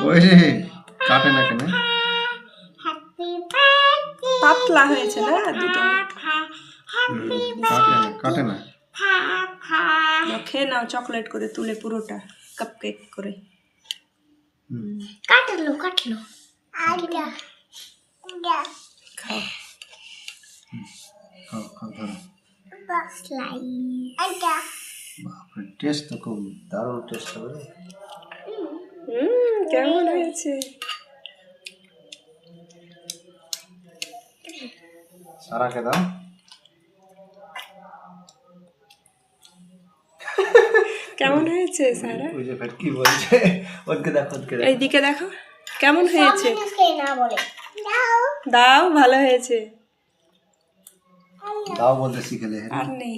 ওই রে কাটে না কেন? পাতলা হয়েছে না দুটো। কাটে না। খেয়ে নাও চকলেট করে তুলে পুরোটা কাপ কেক করে। কাটলো খাও। খাও খাও ধরো। বাপরে টেস্ট তো খুব দারুণ টেস্ট হবে। কেমন হয়েছে? সারাকে দাও। কেমন হয়েছে সারা? ওই যে ফের কি বলছে, ওকে দেখো ওকে দেখো। এইদিকে দেখো কেমন হয়েছে। না বলে দাও ভালো হয়েছে। দাও বলতে শিখেলে। আর নেই।